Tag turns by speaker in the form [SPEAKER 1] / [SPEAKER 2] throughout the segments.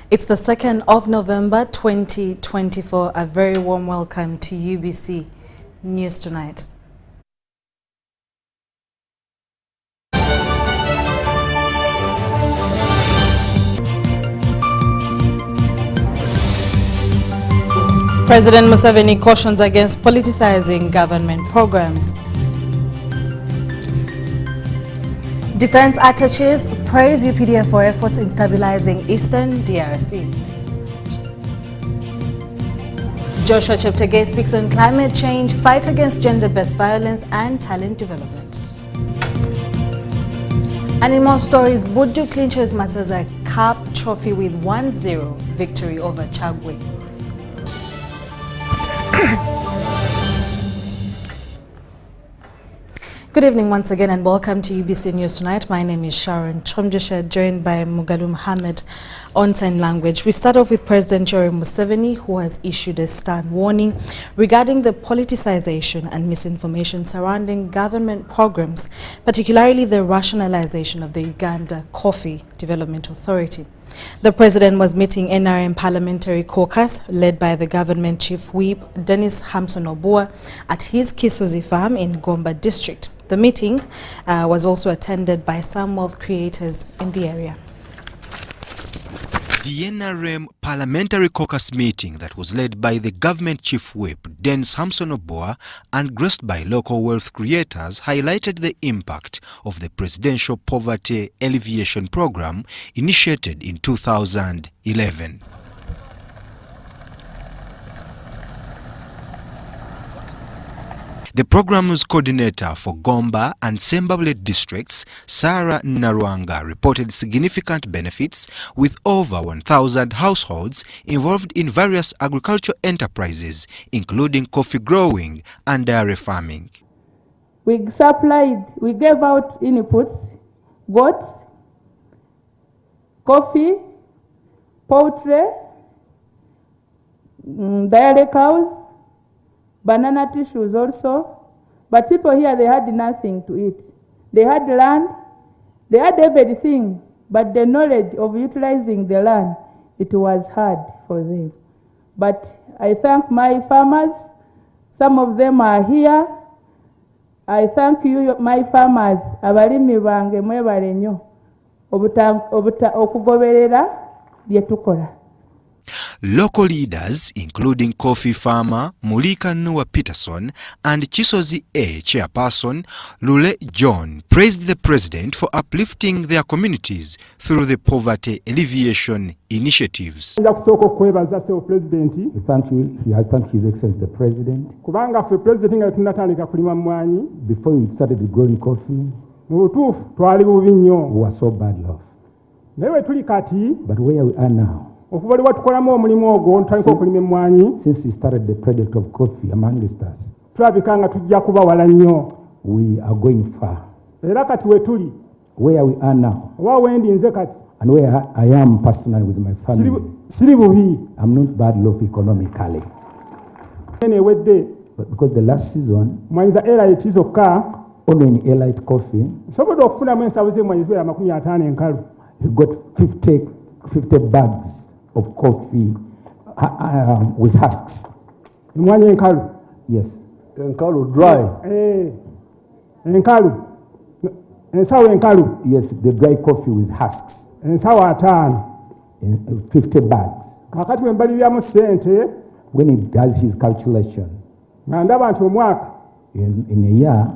[SPEAKER 1] It's the 2nd of November 2024. A very warm welcome to UBC News Tonight. President Museveni cautions against politicizing government programs. Defense attaches praise UPDF for efforts in stabilizing Eastern DRC. Joshua Cheptegei speaks on climate change, fight against gender-based violence and talent development. And in more stories, Buddu clinches Masaza Cup trophy with 1-0 victory over Chagwe. Good evening once again and welcome to UBC News Tonight. My name is Sharon Kyomugisha, joined by Mugalu Mohammed on sign language. We start off with President Sharon Museveni, who has issued a stern warning regarding the politicization and misinformation surrounding government programs, particularly the rationalization of the Uganda Coffee Development Authority. The president was meeting NRM Parliamentary Caucus led by the government chief whip Dennis Hamson Obua at his Kisozi farm in Gomba district. The meeting was also attended by some wealth creators in the area.
[SPEAKER 2] The NRM Parliamentary Caucus meeting that was led by the government chief whip Dennis Hamson Obua and graced by local wealth creators highlighted the impact of the Presidential Poverty Alleviation Program initiated in 2011. The program's coordinator for Gomba and Sembabule districts, Sarah Narwanga, reported significant benefits with over 1,000 households involved in various agricultural enterprises, including coffee growing and dairy farming.
[SPEAKER 3] We gave out inputs, goats, coffee, poultry, dairy cows, banana tissues also, but people here, they had nothing to eat. They had land, they had everything, but the knowledge of utilizing the land, it was hard for them. But I thank my farmers, some of them are here. I thank you, my farmers, abalimi bange mwebale nnyo okugoberera bye tukola.
[SPEAKER 2] Local leaders, including coffee farmer Mulika Nua Peterson and Chisozi A chairperson Lule John, praised the president for uplifting their communities through the poverty alleviation initiatives.
[SPEAKER 4] Thank you. He has thanked His Excellency the President. Before we started growing coffee, we were so bad off. But where we are now, since we started the project of coffee amongst us, we are going far. Where we are now, and where I am personally with my family, I'm not bad off economically. But because the last season, only in Elite Coffee, he got 50 bags of coffee with husks. Yes.
[SPEAKER 5] Enkalu dry.
[SPEAKER 4] Yes, the dry coffee with husks. 50 bags. When he does his calculation, in a year,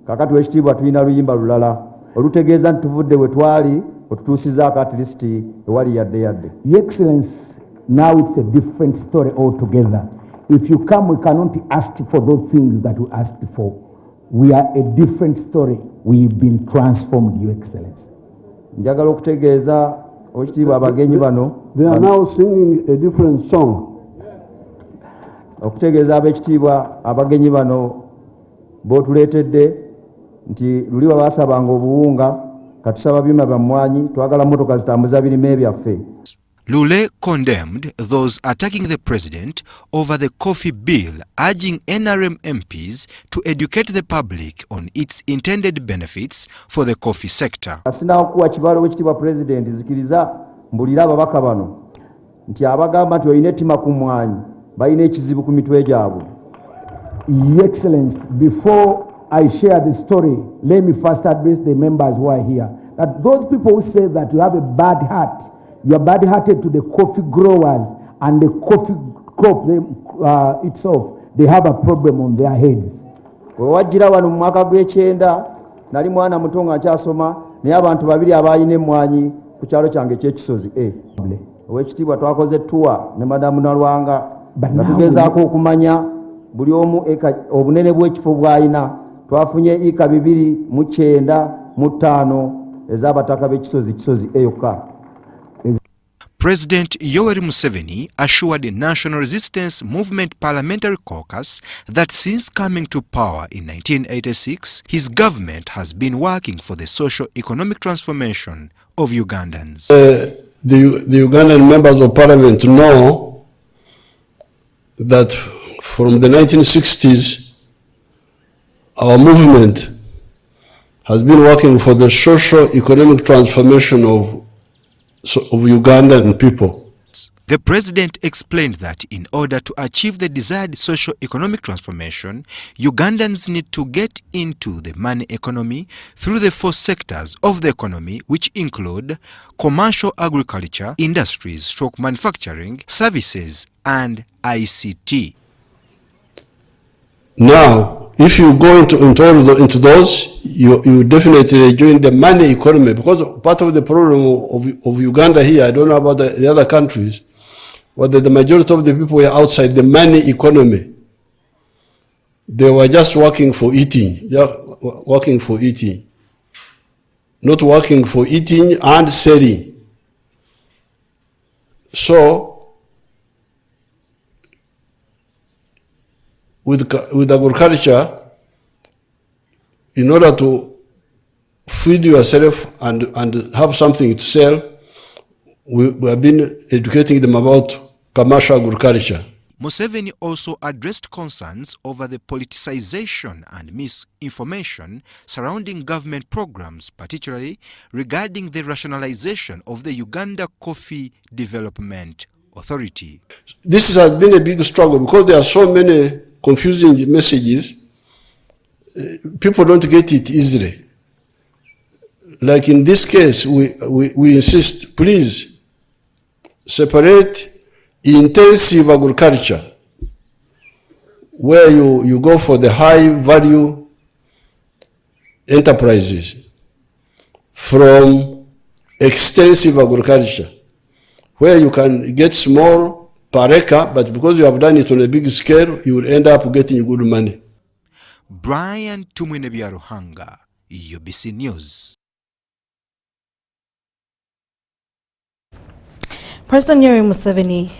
[SPEAKER 5] kakati wekitiibwa tulina luyimba lulala olutegeeza nti tuvudde we twali otutuusizaako at least ewali yadde.
[SPEAKER 4] Your Excellency, now it's a different story altogether. If you come, we cannot ask for those things that we asked for. We are a different story. We've been transformed, Your Excellency.
[SPEAKER 5] Njagala okutegeeza wekitiibwa abagenyi bano,
[SPEAKER 6] they are now singing a different song.
[SPEAKER 5] Okutegeeza abekitiibwa abagenyi bano b'otuleetedde nti luli basabanga obuwunga katusaba byuma bya mmwanyi twagala motoka zitambuza birime byaffe.
[SPEAKER 2] Lule condemned those attacking the president over the coffee bill, urging NRM MPs to educate the public on its intended benefits for the coffee sector.
[SPEAKER 5] Asinakuwa kibalo wekitibwa president zikiriza mbulira ababaka bano nti abagamba nti oyina ettima ku mwanyi balina ekizibu ku mitwe gyabwe.
[SPEAKER 4] Your Excellency, before I share the story, let me first address the members who are here. That those people who say that you have a bad heart, you are bad-hearted to the coffee growers and the coffee crop itself, they have a problem on their heads.
[SPEAKER 5] Wajira wano mu mwaka gw'ekyenda nali mwana muto nga nkyasoma naye abantu babiri abayina emmwanyi ku kyalo kyange ky'ekisozi. Owekitiibwa twakoze tour ne madamu Nalwanga nga tugezaako okumanya buli omu obunene bw'ekifo bw'alina. Twafunye eka 295 ez'abataka b'ekisozi kisozi yokka.
[SPEAKER 2] President Yoweri Museveni assured the National Resistance Movement Parliamentary Caucus that since coming to power in 1986, his government has been working for the socio-economic transformation of Ugandans.
[SPEAKER 6] The Ugandan members of parliament know that from the 1960s, our movement has been working for the socio-economic transformation of Ugandan people.
[SPEAKER 2] The president explained that in order to achieve the desired socio-economic transformation, Ugandans need to get into the money economy through the 4 sectors of the economy, which include commercial agriculture, industries, manufacturing, services, and ICT.
[SPEAKER 6] Now, if you go into those, you definitely join the money economy, because part of the problem of Uganda here, I don't know about the other countries, but the majority of the people were outside the money economy. They were just working for eating, not working for eating and selling. So, with agriculture, in order to feed yourself and have something to sell, we have been educating them about commercial agriculture.
[SPEAKER 2] Museveni also addressed concerns over the politicization and misinformation surrounding government programs, particularly regarding the rationalization of the Uganda Coffee Development Authority.
[SPEAKER 6] This has been a big struggle because there are so many confusing messages. People don't get it easily. Like in this case, we insist, please separate intensive agriculture, where you go for the high value enterprises, from extensive agriculture, where you can get small per acre, but because you have done it on a big scale, you will end up getting good money.
[SPEAKER 2] Brian Tumwinebiaruhanga, UBC News.
[SPEAKER 1] President Yoweri Museveni,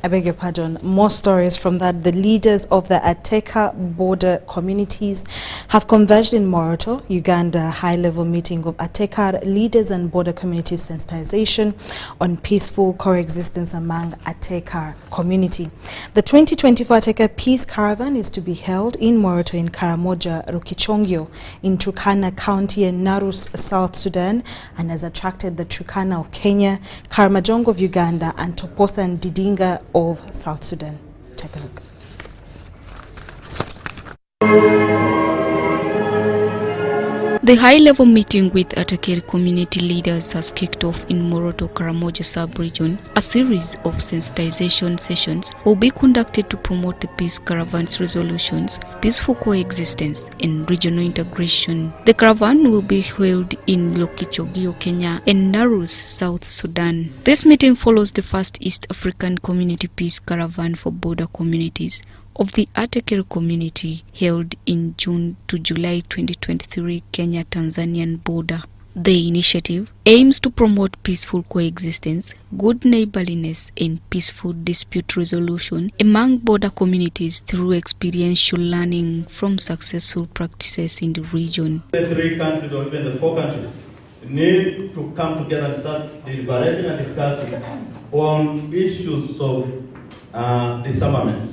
[SPEAKER 1] I beg your pardon, more stories from that. The leaders of the Ateka border communities have converged in Moroto, Uganda, high-level meeting of Ateka leaders and border community sensitization on peaceful coexistence among Ateka community. The 2024 Ateka Peace Caravan is to be held in Moroto in Karamoja, Rukichongyo, in Turkana County and Narus, South Sudan, and has attracted the Turkana of Kenya, Karamojong of Uganda, and Toposa and Didinga of South Sudan. Take a look.
[SPEAKER 7] The high-level meeting with Atakeri community leaders has kicked off in Moroto, Karamoja sub-region. A series of sensitization sessions will be conducted to promote the peace caravan's resolutions, peaceful coexistence, and regional integration. The caravan will be held in Lokichogio, Kenya, and Narus, South Sudan. This meeting follows the first East African Community Peace Caravan for border communities of the Atakeri community held in June to July 2023 Kenya-Tanzanian border. The initiative aims to promote peaceful coexistence, good neighborliness, and peaceful dispute resolution among border communities through experiential learning from successful practices in the region.
[SPEAKER 8] The 3 countries or even the 4 countries need to come together and start deliberating and discussing on issues of disarmament,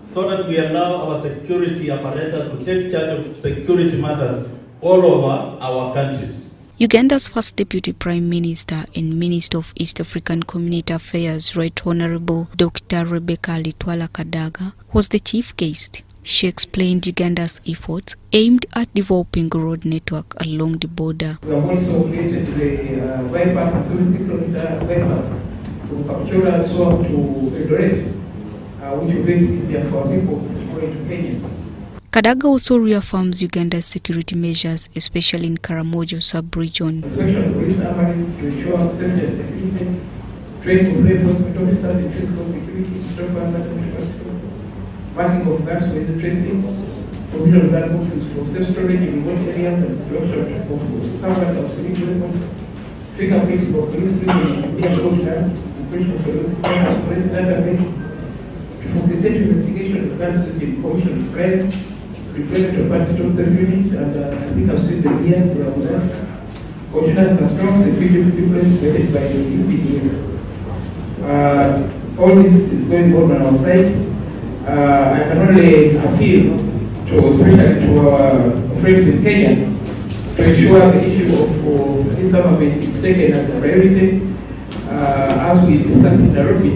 [SPEAKER 8] so that we allow our security apparatus to take charge of security matters all over our countries.
[SPEAKER 7] Uganda's first Deputy Prime Minister and Minister of East African Community Affairs, Right Honorable Dr. Rebecca Litwala Kadaga, was the chief guest. She explained Uganda's efforts aimed at developing a road network along the border.
[SPEAKER 9] We have also created the bypass and 70-kilometer bypass from Kapchora so to Eldoret, which will make it easier for people to go into Kenya.
[SPEAKER 7] Kadaga also reaffirms Uganda's security measures, especially in Karamojo sub-region.
[SPEAKER 9] Special police armories to ensure safety and security, training of law enforcement officers in physical security, marking of guns for the tracing, provision of gun boxes for safe storage in remote areas and destruction of covered obsolete weapons, fingerprints for police prisons and media guns, operation of police database, to facilitate investigation of guns in commission of crime, repayment of bad stock unit, and I think I've seen the years they are with us. Continuous and strong security people spread by the UPDF. All this is going on our side. I can only appeal to, especially to our friends in Kenya, to ensure the issue of disarmament is taken as a priority, as we discussed in Nairobi.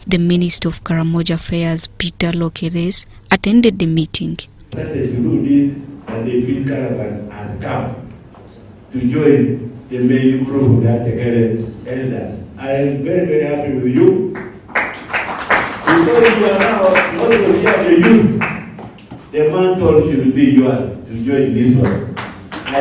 [SPEAKER 7] The Minister of Karamoja Affairs, Peter Lokeres, attended the meeting.
[SPEAKER 10] Started to do this, and the field caravan has come to join the main group of the Atakere elders. I am very, very happy with you. Because you are now not only the youth, the mantle should be yours to join this one.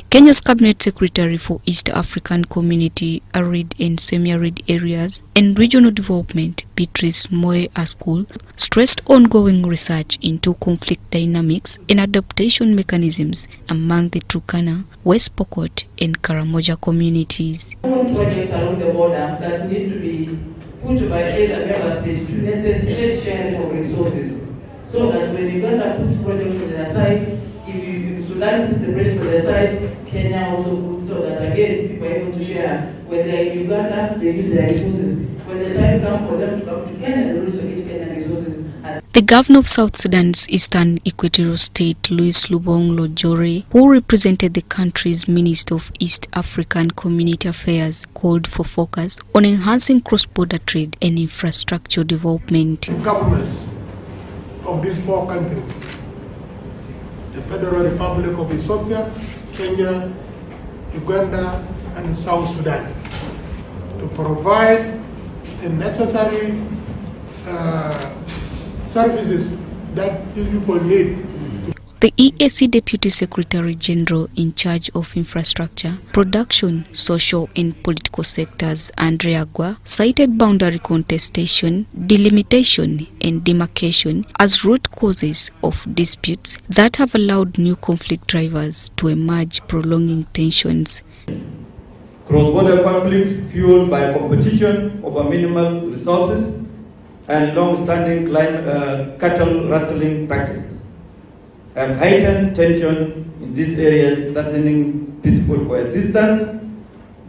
[SPEAKER 7] Kenya's Cabinet Secretary for East African Community, Arid and Semi-Arid Areas and Regional Development, Beatrice Moe Askul, stressed ongoing research into conflict dynamics and adaptation mechanisms among the Turkana, West Pokot and Karamoja communities.
[SPEAKER 3] Projects along the border that need to be put by either member states to necessitate sharing of resources, so that when Uganda puts projects on their side, if Sudan puts the projects on their side, Kenya also puts, so that again people are able to share. When they are in Uganda, they use their resources. When the time comes for them to come to Kenya, they also get Kenyan resources.
[SPEAKER 7] The governor of South Sudan's Eastern Equatorial State, Louis Lubong Lojore, who represented the country's Minister of East African Community Affairs, called for focus on enhancing cross-border trade and infrastructure development.
[SPEAKER 11] The governments of these four countries, the Federal Republic of Ethiopia, Kenya, Uganda, and South Sudan, to provide the necessary services that these people need.
[SPEAKER 7] The EAC Deputy Secretary General in charge of infrastructure, production, social and political sectors, Andre Agua, cited boundary contestation, delimitation and demarcation as root causes of disputes that have allowed new conflict drivers to emerge, prolonging tensions.
[SPEAKER 5] Cross-border conflicts fueled by competition over minimal resources and long-standing cattle rustling practices have heightened tension in these areas, threatening peaceful coexistence,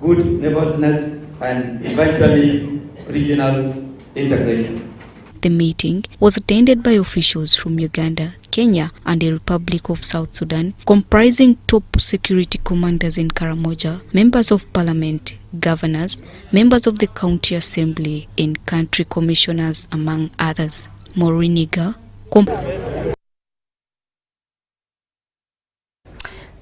[SPEAKER 5] good neighborliness, and eventually regional integration.
[SPEAKER 7] The meeting was attended by officials from Uganda, Kenya, and the Republic of South Sudan, comprising top security commanders in Karamoja, members of parliament, governors, members of the county assembly, and country commissioners, among others. Moriniga.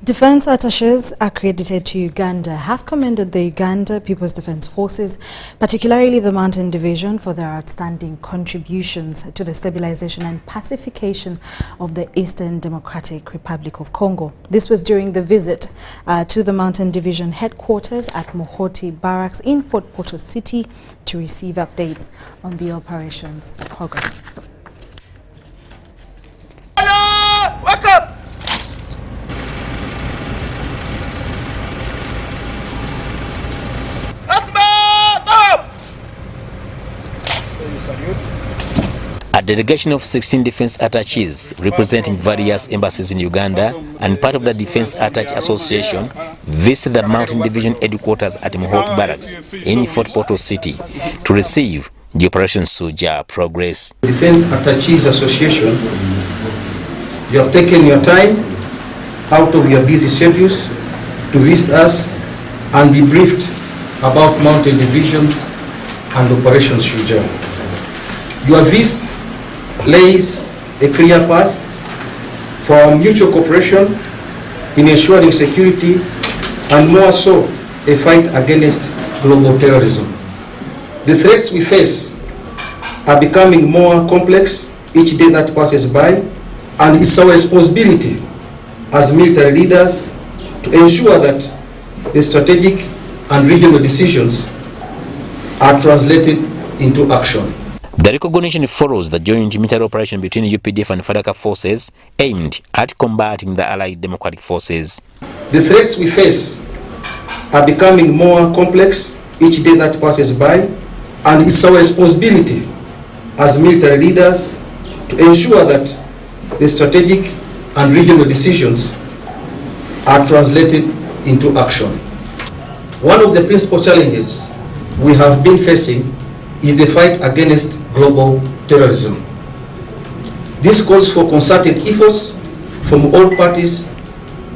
[SPEAKER 1] Defense attaches accredited to Uganda have commended the Uganda People's Defense Forces, particularly the Mountain Division, for their outstanding contributions to the stabilization and pacification of the Eastern Democratic Republic of Congo. This was during the visit to the Mountain Division headquarters at Mohoti Barracks in Fort Portal City to receive updates on the operation's progress.
[SPEAKER 12] Wake up!
[SPEAKER 13] A delegation of 16 defense attaches representing various embassies in Uganda and part of the Defense Attache Association visited the Mountain Division headquarters at Mohawk Barracks in Fort Portal City to receive the Operation Soja progress.
[SPEAKER 14] Defense Attaches Association, you have taken your time out of your busy schedules to visit us and be briefed about Mountain Divisions and Operation Soja. Your visit lays a clear path for mutual cooperation in ensuring security and more so a fight against global terrorism. The threats we face are becoming more complex each day that passes by, and it's our responsibility as military leaders to ensure that the strategic and regional decisions are translated into action.
[SPEAKER 13] The recognition follows the joint military operation between UPDF and FADACA forces aimed at combating the Allied Democratic Forces.
[SPEAKER 14] The threats we face are becoming more complex each day that passes by, and it's our responsibility as military leaders to ensure that the strategic and regional decisions are translated into action. One of the principal challenges we have been facing is the fight against global terrorism. This calls for concerted efforts from all parties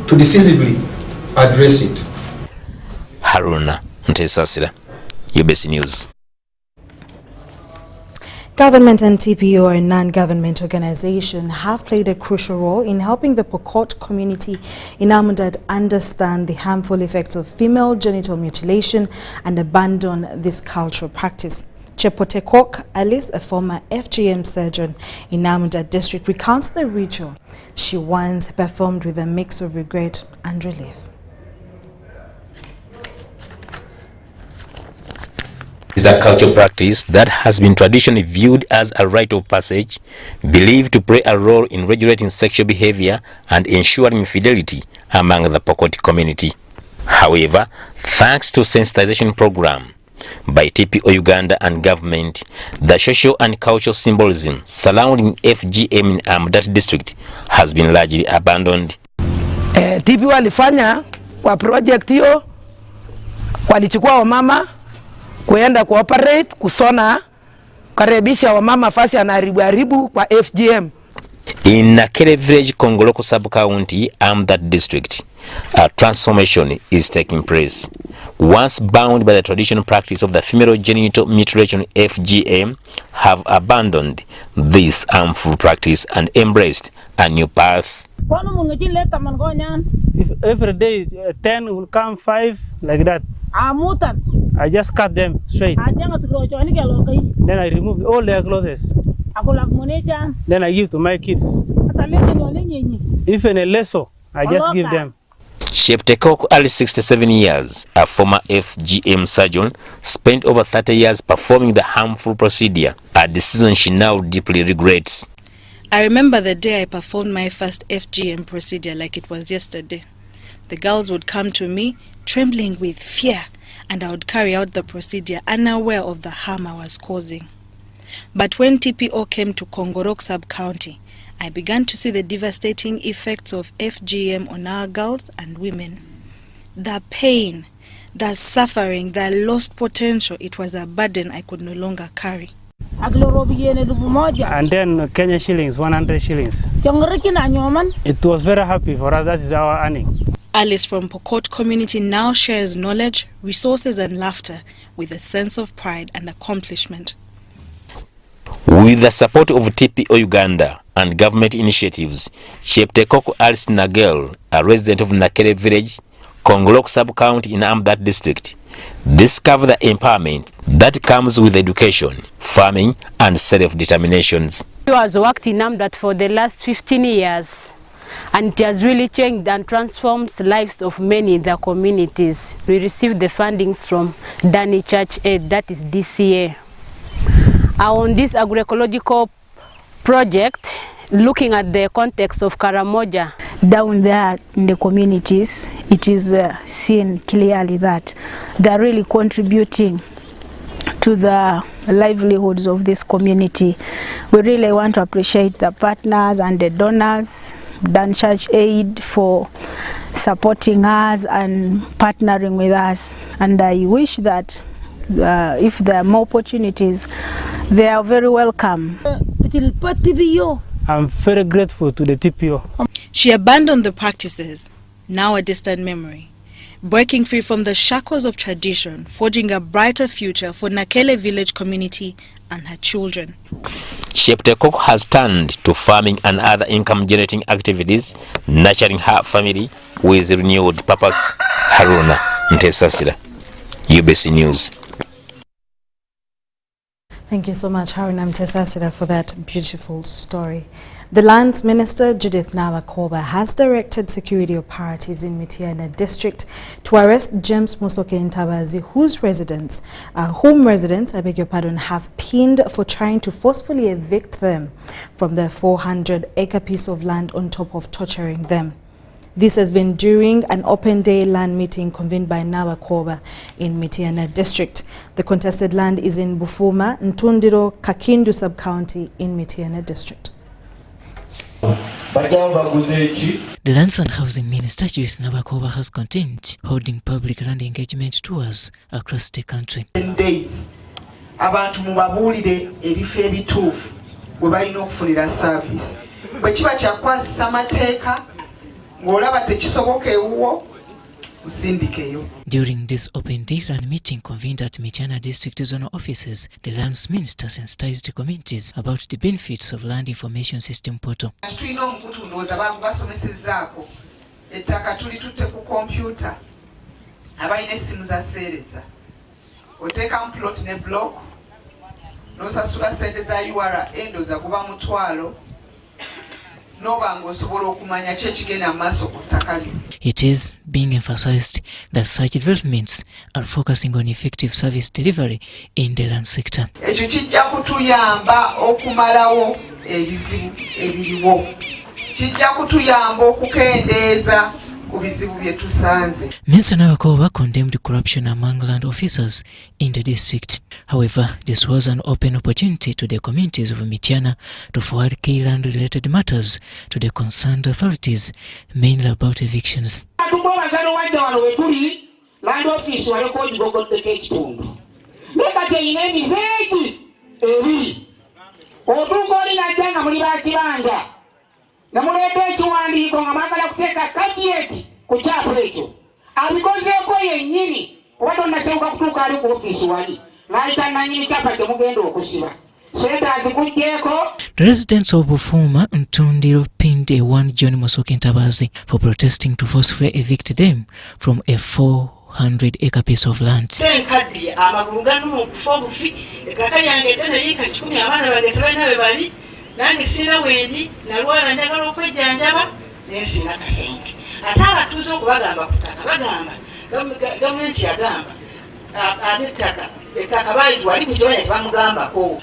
[SPEAKER 14] to decisively address it.
[SPEAKER 13] Haruna Ntesasira, UBC News.
[SPEAKER 1] Government and TPO, a non-government organization, have played a crucial role in helping the Pokot community in Amundad understand the harmful effects of female genital mutilation and abandon this cultural practice. Chepotekok Alice, a former FGM surgeon in Amundad district, recounts the ritual she once performed with a mix of regret and relief.
[SPEAKER 13] Is a cultural practice that has been traditionally viewed as a rite of passage, believed to play a role in regulating sexual behavior and ensuring fidelity among the Pokot community. However, thanks to sensitization program by TPO Uganda and government, the social and cultural symbolism surrounding FGM in Amundad district has been largely abandoned.
[SPEAKER 15] TPO alifanya kwa project hiyo, walichukua wamama kuenda cooperate kusona karibisha wamama fasi anaharibu kwa FGM.
[SPEAKER 13] In Nakere Village, Kongoloko sub-county, Amundad district, a transformation is taking place. Once bound by the traditional practice of the female genital mutilation FGM, have abandoned this harmful practice and embraced a new path.
[SPEAKER 16] If every day 10 will come 5 like that, I just cut them straight. Then I remove all their clothes. Then I give to my kids. Even a lesson, I just give them.
[SPEAKER 13] Sheptekok, Ali, 67 years, a former FGM surgeon, spent over 30 years performing the harmful procedure, a decision she now deeply regrets.
[SPEAKER 17] I remember the day I performed my first FGM procedure like it was yesterday. The girls would come to me trembling with fear, and I would carry out the procedure unaware of the harm I was causing. But when TPO came to Kongorok sub-county, I began to see the devastating effects of FGM on our girls and women. The pain, the suffering, the lost potential, it was a burden I could no longer carry.
[SPEAKER 16] And then Kenya shillings, 100 shillings. It was very happy for us, that is our earning.
[SPEAKER 17] Alice from Pokot community now shares knowledge, resources and laughter with a sense of pride and accomplishment.
[SPEAKER 13] With the support of TPO Uganda and government initiatives, Sheptekok Alice Nagel, a resident of Nakere Village, Kongolok sub-county in Amundad district, discovered the empowerment that comes with education, farming and self-determinations.
[SPEAKER 18] He has worked in Amundad for the last 15 years. And it has really changed and transformed the lives of many in the communities. We received the fundings from Dani Church Aid, that is DCA. On this agroecological project, looking at the context of Karamoja.
[SPEAKER 19] Down there in the communities, it is seen clearly that they are really contributing to the livelihoods of this community. We really want to appreciate the partners and the donors, Dan Church Aid for supporting us and partnering with us. And I wish that if there are more opportunities, they are very welcome.
[SPEAKER 16] I'm very grateful to the TPO.
[SPEAKER 17] She abandoned the practices, now a distant memory, breaking free from the shackles of tradition, forging a brighter future for Nakele village community and her children.
[SPEAKER 13] Sheptekok has turned to farming and other income-generating activities, nurturing her family with renewed purpose. Haruna Ntesasira, UBC News.
[SPEAKER 1] Thank you so much, Haruna Ntesasira, for that beautiful story. The Lands Minister, Judith Nawakoba, has directed security operatives in Mityana district to arrest James Musoke Ntabazi, whom residents, have pinned for trying to forcefully evict them from their 400-acre piece of land on top of torturing them. This has been during an open-day land meeting convened by Nawakoba in Mityana district. The contested land is in Bufuma, Ntundiro, Kakindu sub-county in Mityana district.
[SPEAKER 20] The Lands and Housing Minister Judith Nawakoba has continued holding public land engagement tours across the country.
[SPEAKER 21] Days, abantu mubabulire ebifo ebituufu bwe balina okufunira service. Bwe kiba kyakwasisa amateeka ng'olaba tekisoboka ewuwo usindikeyo.
[SPEAKER 20] During this open day land meeting convened at Mityana district zonal offices, the Lands Minister sensitized the communities about the benefits of Land Information System portal.
[SPEAKER 21] Tulina omukutu ndowooza basomesezzaako ettaka tulitutte ku kompyuta abalina essimu za seereza oteekamu plot ne block n'osasula sente za URA endowooza guba mutwalo.
[SPEAKER 20] It is being emphasized that such developments are focusing on effective service delivery in the land sector.
[SPEAKER 21] Ekyo kijja kutuyamba okumalawo ebizibu ebiriwo. Kijja kutuyamba okukendeeza ku bizibu bye tusanze.
[SPEAKER 20] Minister Nawakoba condemned corruption among land officers in the district. However, this was an open opportunity to the communities of Mityana to forward key land-related matters to the concerned authorities, mainly about evictions.
[SPEAKER 22] Land office walekodi bogoddeko ekitundu nekati eyina emizeegi ebiri otuuka oli najja nga muli bakibanja ne muleeta ekiwandiiko nga mwagala kuteeka kabieti ku kyapa ekyo abikozeeko yennyini oba tonnasebuka kutuuka ali ku ofiisi wali n'ayita nannyini kyapa kye mugenda okusiba sente azikuggyeeko.
[SPEAKER 20] The residents of Bufuma Ntundiro pinned a one John Musoke Ntabazi for protesting to forcefully evict them from a 400-acre piece of land.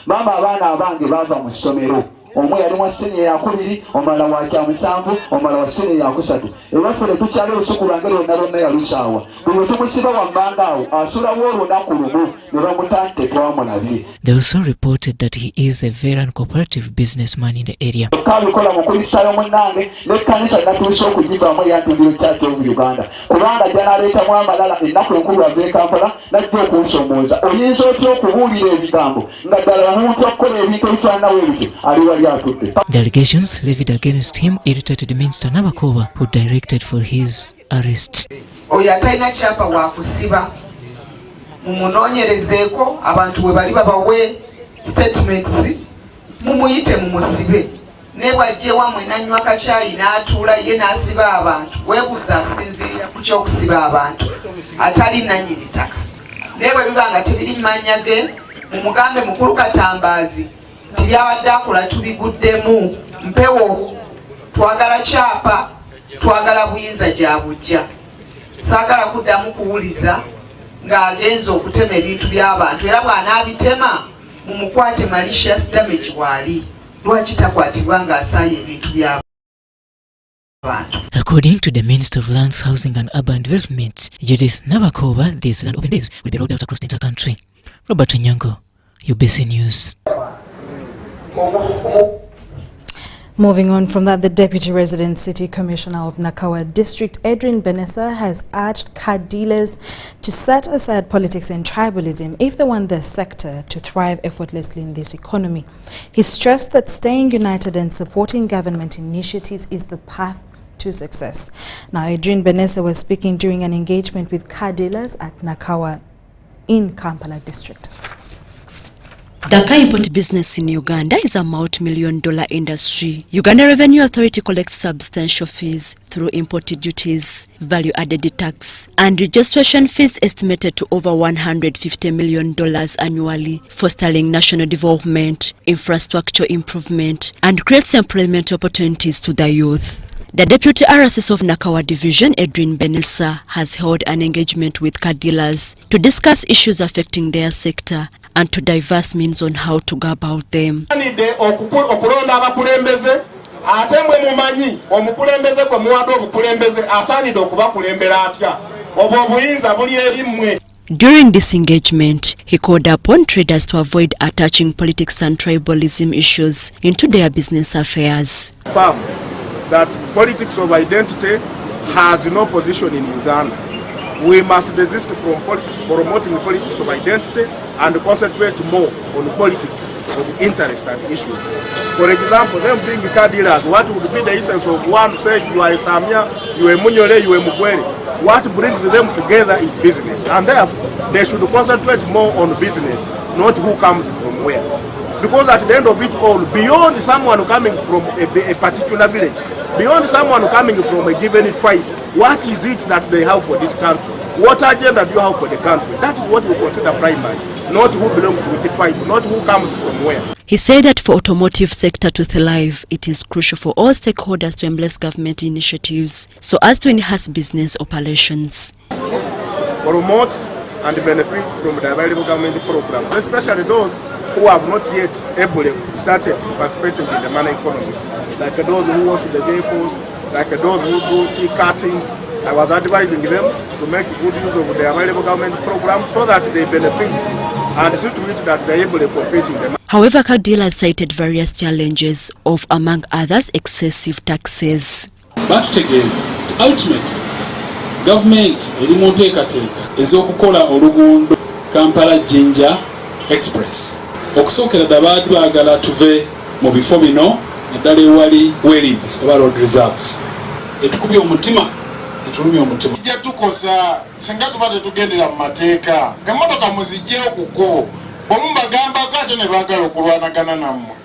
[SPEAKER 22] Mama abaana abange bava mu ssomero omu yali wa senior yakubiri omulala wa kyamusanvu omulala wa senior yakusatu ebaffe ne tukyala olusuku lwange lwonna lwonna yalusaawa bwe tumusiba wammanga awo asulawo olunaku lumu ne bamutante twamulabye.
[SPEAKER 20] They also reported that he is a very uncooperative businessman in the area.
[SPEAKER 22] Kabikola mu kulisitayo munnange n'ekkanisa natuuse okugivaamu eyantundiro Church of Uganda kubanga gy'analeetamu amalala ennaku enkulu ava e Kampala n'ajja okunsomooza oyinza otya okubuulira ebigambo nga ddala omuntu okukola ebintu ebifaananawo ebityo ali wali.
[SPEAKER 20] The allegations levied against him irritated Minister Nawakoba, who directed for his arrest.
[SPEAKER 21] Oyo atalina kyapa wa kusiba mumunoonyerezeeko abantu bwe bali babawe statements mumuyite mumusibe ne bw'ajja ewammwe n'anywa kacaayi n'atuula ye n'asiba abantu weebuuza asinziirira ku ky'okusiba abantu atali nannyini ttaka naye bwe biba nga tebiri mu mannya ge mumugambe mukulu Katambaazi tibyabadde akola tubiguddemu mpewo twagala kyapa twagala buyinza gya bujja saagala kuddamu kuwuliza ng'agenza okutema ebintu by'abantu era bw'anaabitema mumukwate malicious damage bw'ali lwaki takwatibwa ng'asaaye ebintu by'abantu.
[SPEAKER 20] According to the Minister of Lands, Housing and Urban Development, Judith Nawakoba, these land open days will be rolled out across the entire country. Robert Onyango, UBC News.
[SPEAKER 1] Moving on from that, the Deputy Resident City Commissioner of Nakawa District, Edwin Benessa, has urged car dealers to set aside politics and tribalism if they want their sector to thrive effortlessly in this economy. He stressed that staying united and supporting government initiatives is the path to success. Now, Edwin Benessa was speaking during an engagement with car dealers at Nakawa in Kampala District.
[SPEAKER 4] The car import business in Uganda is a multi-million-dollar industry. Uganda Revenue Authority collects substantial fees through imported duties, value-added tax, and registration fees estimated to over $150 million annually, fostering national development, infrastructure improvement, and creates employment opportunities to the youth. The Deputy RSS of Nakawa Division, Edwin Benessa, has held an engagement with car dealers to discuss issues affecting their sector and to diverse means on how to go about them. During this engagement, he called upon traders to avoid attaching politics and tribalism issues into their business affairs.
[SPEAKER 6] That politics of identity has no position in Uganda. We must desist from promoting politics of identity and concentrate more on politics of interest and issues. For example, them being car dealers, what would be the essence of one saying you are a Samia, you are a Munyole, you are a Mugwere? What brings them together is business, and therefore they should concentrate more on business, not who comes from where. Because at the end of it all, beyond someone coming from a particular village, beyond someone coming from a given tribe, what is it that they have for this country? What agenda do you have for the country? That is what we consider primary, not who belongs to which tribe, not who comes from where.
[SPEAKER 4] He said that for automotive sector to thrive, it is crucial for all stakeholders to embrace government initiatives so as to enhance business operations.
[SPEAKER 6] Promote and benefit from the available government programs, especially those who have not yet started participating in the money economy, like those who wash the vehicles, like those who do tea cutting. I was advising them to make good use of the available government programs so that they benefit and see to it that they are able to compete in the.
[SPEAKER 4] However, car dealers cited various challenges of, among others, excessive taxes.
[SPEAKER 23] But ultimately, government erimu nteekateeka ez'okukola oluguudo Kampala Jinja Express. Okusookera ddala baagala tuve mu bifo bino naddala ewali wheelings oba road reserves. Etukubye omutima, etulumye omutima.
[SPEAKER 24] Tujja tukosa singa tuba tetugendera mu mateeka. Emmotoka muzigyeyo ku kkubo. Bwe mubagambako ate ne baagala okulwanagana nammwe.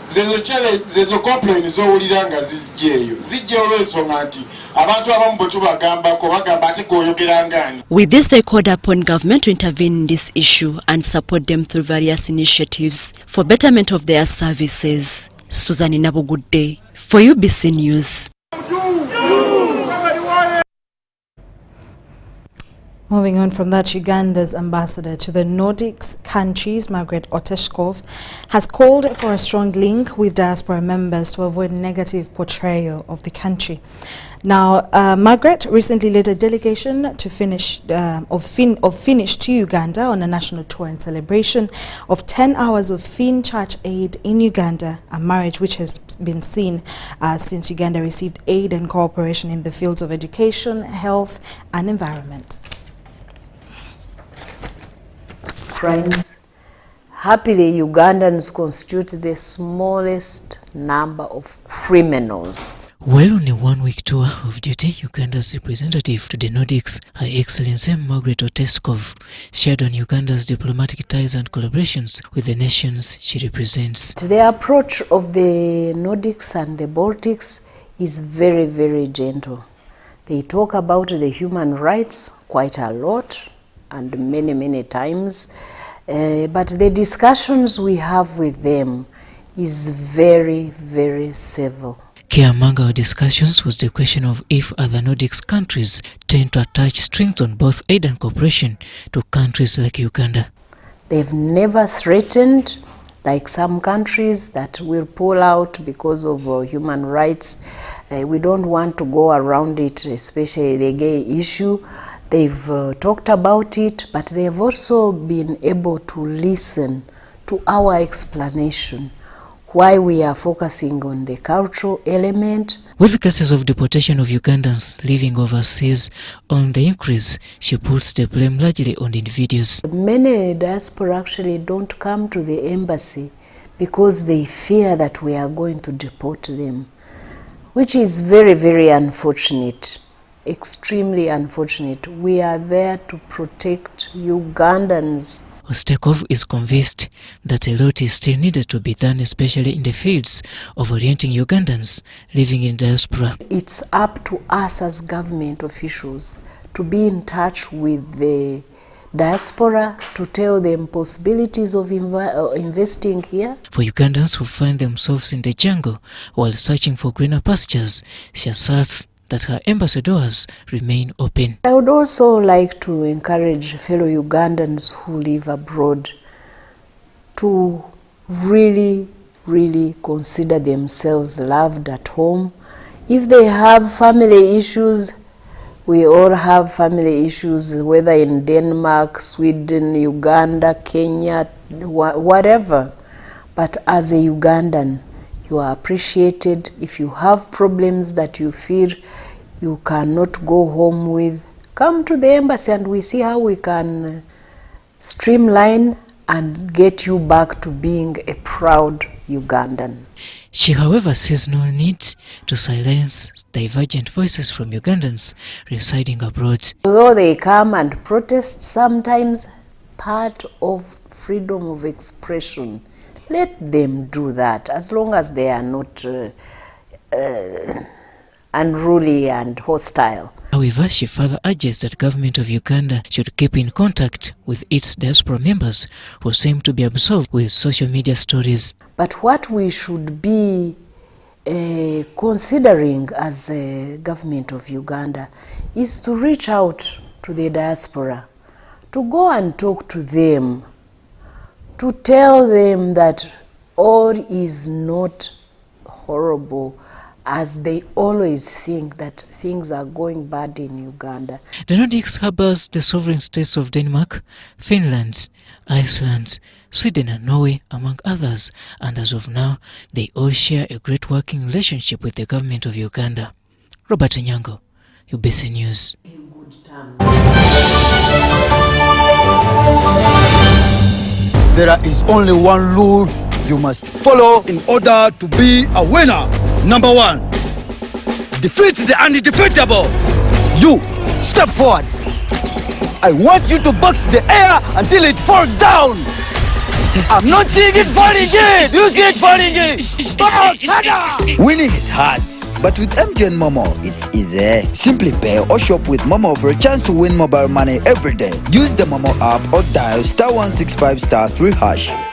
[SPEAKER 24] Zezo complain z'owulira nga zizigyeyo. Zijja olw'ensonga nti abantu abamu bwe tubagambako bagamba ate gw'oyogera ng'ani.
[SPEAKER 4] With this, they called upon government to intervene in this issue and support them through various initiatives for betterment of their services. Susan Nabugudde for UBC News.
[SPEAKER 1] Moving on from that, Uganda's ambassador to the Nordics countries, Margaret Oteshkov, has called for a strong link with diaspora members to avoid negative portrayal of the country. Now, Margaret recently led a delegation to Finnish to Uganda on a national tour in celebration of 10 hours of Finn Church aid in Uganda, a marriage which has been seen since Uganda received aid and cooperation in the fields of education, health and environment.
[SPEAKER 25] Crimes. Happily, Ugandans constitute the smallest number of criminals.
[SPEAKER 20] While on a one-week tour of duty, Uganda's representative to the Nordics, Her Excellency Margaret Oteshkov, shared on Uganda's diplomatic ties and collaborations with the nations she represents.
[SPEAKER 25] The approach of the Nordics and the Baltics is very, very gentle. They talk about the human rights quite a lot and many, many times, but the discussions we have with them is very, very civil.
[SPEAKER 20] Key among our discussions was the question of if other Nordics countries tend to attach strings on both aid and cooperation to countries like Uganda.
[SPEAKER 25] They've never threatened, like some countries that will pull out because of human rights. We don't want to go around it, especially the gay issue. They've talked about it, but they've also been able to listen to our explanation why we are focusing on the cultural element.
[SPEAKER 20] With cases of deportation of Ugandans living overseas on the increase, she puts the blame largely on individuals.
[SPEAKER 25] Many diaspora actually don't come to the embassy because they fear that we are going to deport them, which is very, very unfortunate, extremely unfortunate. We are there to protect Ugandans.
[SPEAKER 20] Ostekov is convinced that a lot is still needed to be done, especially in the fields of orienting Ugandans living in diaspora.
[SPEAKER 25] It's up to us as government officials to be in touch with the diaspora, to tell them possibilities of investing here.
[SPEAKER 20] For Ugandans who find themselves in the jungle while searching for greener pastures, she asserts that her embassy doors remain open.
[SPEAKER 25] I would also like to encourage fellow Ugandans who live abroad to really consider themselves loved at home. If they have family issues, we all have family issues, whether in Denmark, Sweden, Uganda, Kenya, whatever. But as a Ugandan, you are appreciated. If you have problems that you feel you cannot go home with, come to the embassy and we see how we can streamline and get you back to being a proud Ugandan.
[SPEAKER 20] She, however, sees no need to silence divergent voices from Ugandans residing abroad.
[SPEAKER 25] Although they come and protest, sometimes part of freedom of expression. Let them do that, as long as they are not unruly and hostile.
[SPEAKER 20] However, she further urges that government of Uganda should keep in contact with its diaspora members who seem to be absorbed with social media stories.
[SPEAKER 25] But what we should be considering as a government of Uganda is to reach out to the diaspora, to go and talk to them, to tell them that all is not horrible as they always think that things are going bad in Uganda.
[SPEAKER 20] The Nordics harbours the sovereign states of Denmark, Finland, Iceland, Sweden and Norway, among others, and as of now, they all share a great working relationship with the government of Uganda. Robert Nyango, UBC News.
[SPEAKER 2] There is only one rule you must follow in order to be a winner. Number 1, defeat the undefeatable. You, step forward. I want you to box the air until it falls down. I'm not seeing it falling in. You see it falling in. Box, harder. Winning is hard, but with MTN Momo, it's easy. Simply pay or shop with Momo for a chance to win mobile money every day. Use the Momo app or dial *165 *3#.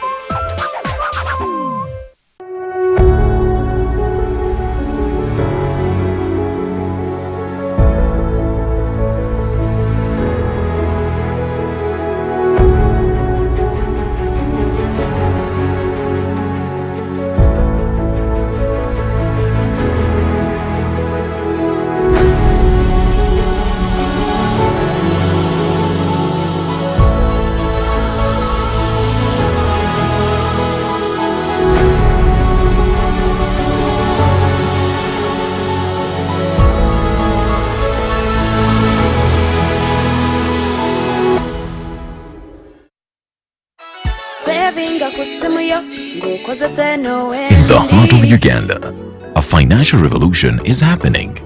[SPEAKER 3] In the heart of Uganda, a financial revolution is happening.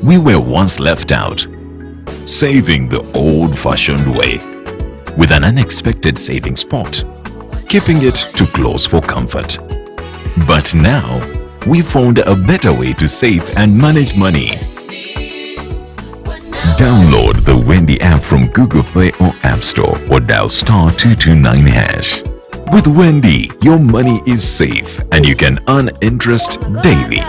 [SPEAKER 3] We were once left out, saving the old-fashioned way, with an unexpected saving spot, keeping it too close for comfort. But now, we found a better way to save and manage money. Download the Wendy app from Google Play or App Store or dial *229#. With Wendy, your money is safe and you can earn interest daily.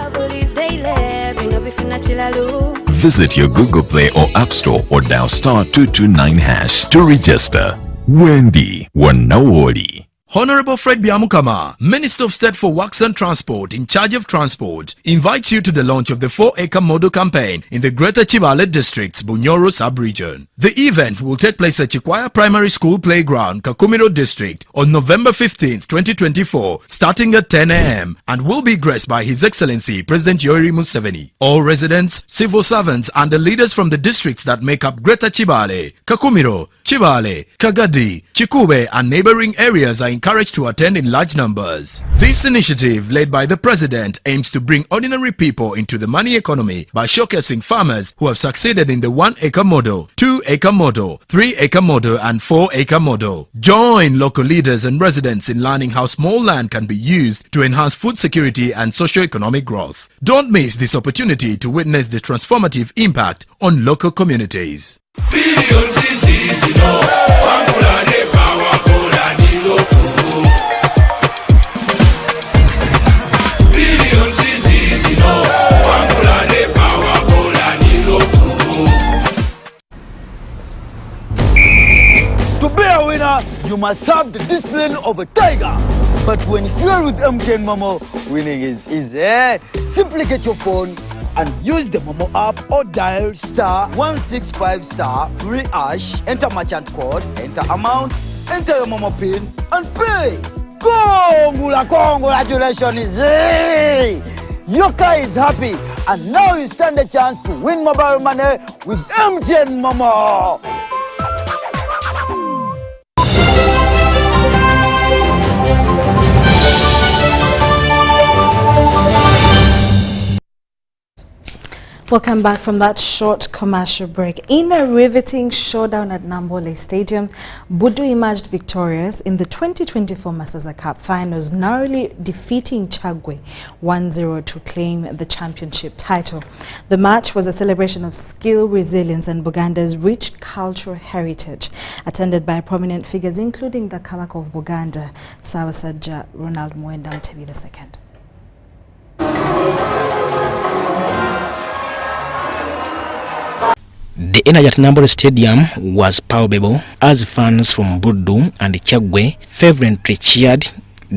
[SPEAKER 3] Visit your Google Play or App Store or dial *229# to register. Wendy, wanawoli. Honorable Fred Biamukama, Minister of State for Works and Transport in charge of transport, invites you to the launch of the 4-acre model campaign in the Greater Chibale District's Bunyoro sub-region. The event will take place at Chikwaya Primary School Playground, Kakumiro District on November 15, 2024, starting at 10 a.m. and will be graced by His Excellency President Yoweri Museveni. All residents, civil servants and the leaders from the districts that make up Greater Chibale, Kakumiro, Chibale, Kagadi, Chikube and neighboring areas are encouraged to attend in large numbers. This initiative, led by the President, aims to bring ordinary people into the money economy by showcasing farmers who have succeeded in the 1-acre model, 2-acre model, 3-acre model and 4-acre model. Join local leaders and residents in learning how small land can be used to enhance food security and socio-economic growth. Don't miss this opportunity to witness the transformative impact on local communities.
[SPEAKER 2] To be a winner, you must have the discipline of a tiger. But when fueled with MTN Momo, winning is easy. Simply get your phone and use the Momo app or dial *165*3#, enter merchant code, enter amount, enter your Momo PIN and pay. Congratulations! Your car is happy and now you stand a chance to win mobile money with MTN Momo.
[SPEAKER 1] Welcome back from that short commercial break. In a riveting showdown at Nambole Stadium, Budu emerged victorious in the 2024 Masaza Cup finals, narrowly defeating Chagwe 1-0 to claim the championship title. The match was a celebration of skill, resilience and Buganda's rich cultural heritage, attended by prominent figures including the Kabaka of Buganda, Sawasajja Ronald Muwenda Mutebi II.
[SPEAKER 5] The energy at Nambole Stadium was palpable as fans from Budu and Chagwe fervently cheered,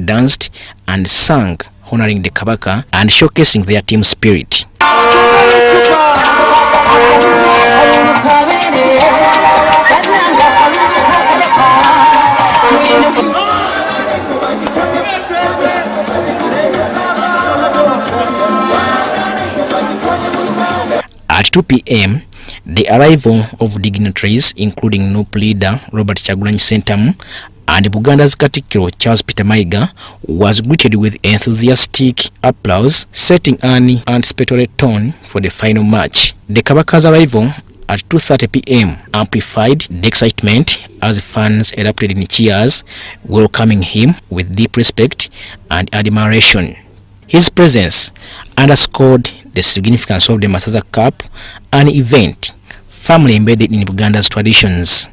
[SPEAKER 5] danced and sang, honoring the Kabaka and showcasing their team spirit. At 2 p.m., the arrival of dignitaries, including NUP leader Robert Kyagulanyi Ssentamu and Buganda's Katikkiro Charles Peter Mayiga, was greeted with enthusiastic applause, setting an anticipatory tone for the final match. The Kabaka's arrival at 2:30 p.m. amplified the excitement as fans erupted in cheers, welcoming him with deep respect and admiration. His presence underscored the significance of the Masaza Cup, an event firmly embedded in Buganda's traditions.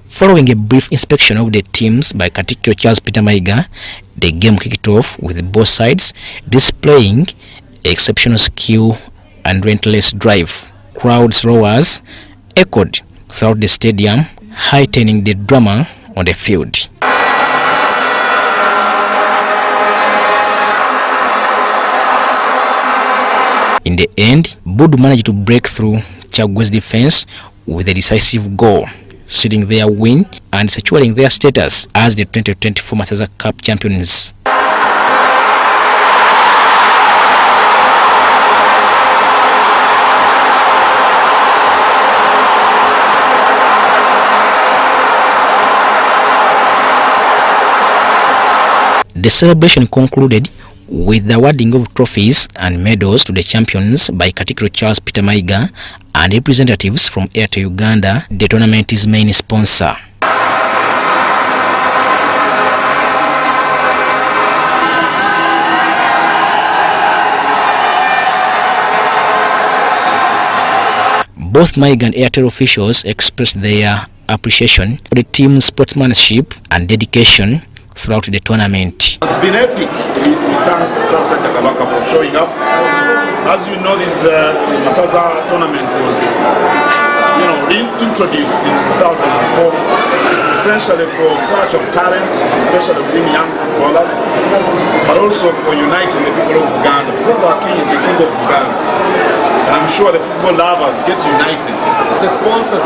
[SPEAKER 5] Following a brief inspection of the teams by Katikkiro Charles Peter Mayiga, the game kicked off with both sides displaying exceptional skill and relentless drive. Crowds' roars echoed throughout the stadium, heightening the drama on the field. In the end, Budu managed to break through Chagwe's defense with a decisive goal, sealing their win and securing their status as the 2024 Masaza Cup champions. The celebration concluded with the awarding of trophies and medals to the champions by Katikkiro Charles Peter Mayiga and representatives from Airtel Uganda, the tournament's main sponsor. Both Mayiga and Airtel officials expressed their appreciation for the team's sportsmanship and dedication, throughout the tournament.
[SPEAKER 6] It's been epic. We thank Masaza Cup for showing up. As you know, this Masaza tournament was reintroduced in 2004, essentially for search of talent, especially within young footballers, but also for uniting the people of Uganda, because our king is the king of Uganda. And I'm sure the football lovers get united.
[SPEAKER 7] The sponsors,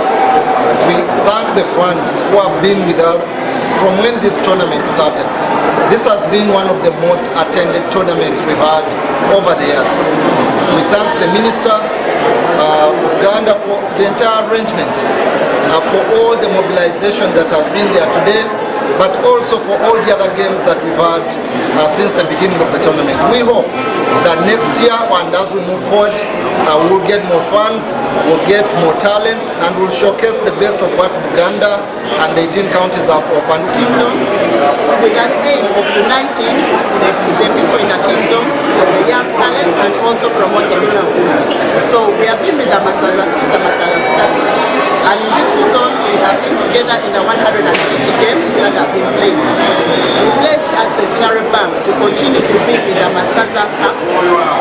[SPEAKER 7] we thank the fans who have been with us from when this tournament started. This has been one of the most attended tournaments we've had over the years. We thank the Minister for Uganda for the entire arrangement, for all the mobilization that has been there today, but also for all the other games that we've had since the beginning of the tournament. We hope that next year, and as we move forward, we'll get more fans, we'll get more talent, and we'll showcase the best of what Uganda and the 18 counties have to offer.
[SPEAKER 8] Kingdom, with an aim of uniting the people in the kingdom, the young talent, and also promoting them. So we have been with the Masaza since the Masaza started. And in this season, we have been together in the 150 games that have been played. We pledge as Centenary Bank to continue to be in the Masaza Cup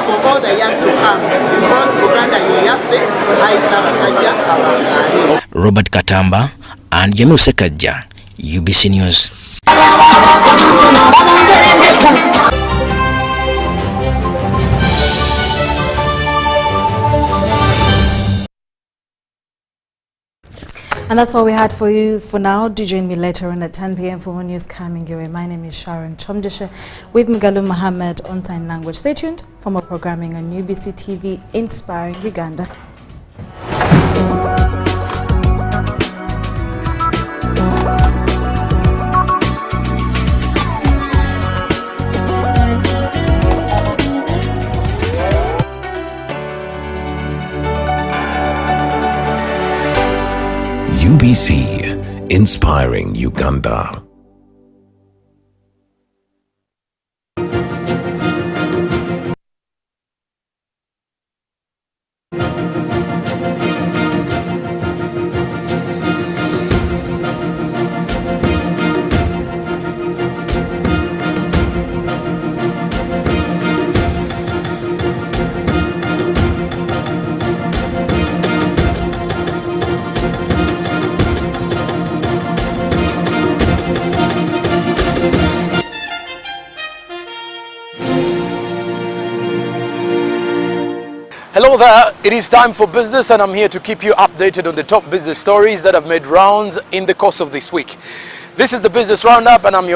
[SPEAKER 8] for all the years to come, because Uganda yeyafe aisa basajja abangale.
[SPEAKER 5] Robert Katamba and Jamil Sekaja, UBC News.
[SPEAKER 1] And that's all we had for you for now. Do join me later on at 10 p.m. for more news coming your way. My name is Sharon Kyomugisha with Mugalu Mohammed on Sign Language. Stay tuned for more programming on UBC TV, Inspiring Uganda.
[SPEAKER 3] UBC, Inspiring Uganda.
[SPEAKER 9] Hello there, it is time for business and I'm here to keep you updated on the top business stories that have made rounds in the course of this week. This is the Business Roundup and I'm your